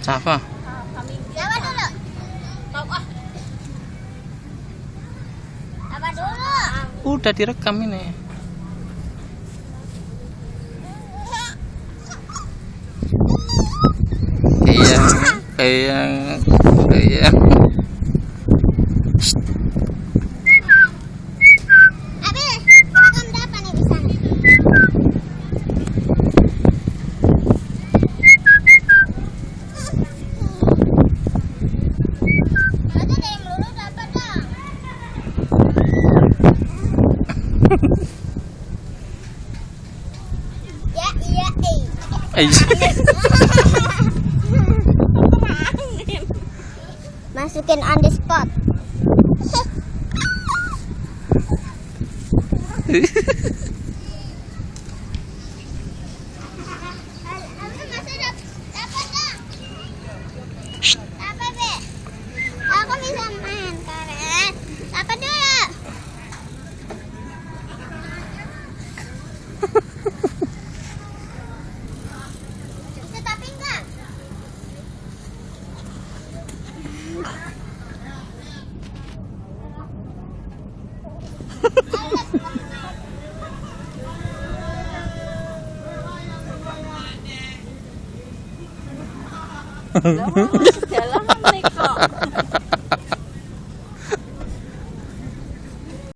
Safa. Apa dulu? Apa dulu? Udah direkam ini. Kayak. Abi, rekam berapa nih di sana? Ada yang lurus dapat dong. Ya iya Masukin on the spot. Apa be? Aku bisa main karet. Apa dulu? Bisa tapi enggak? Dalam nih kok.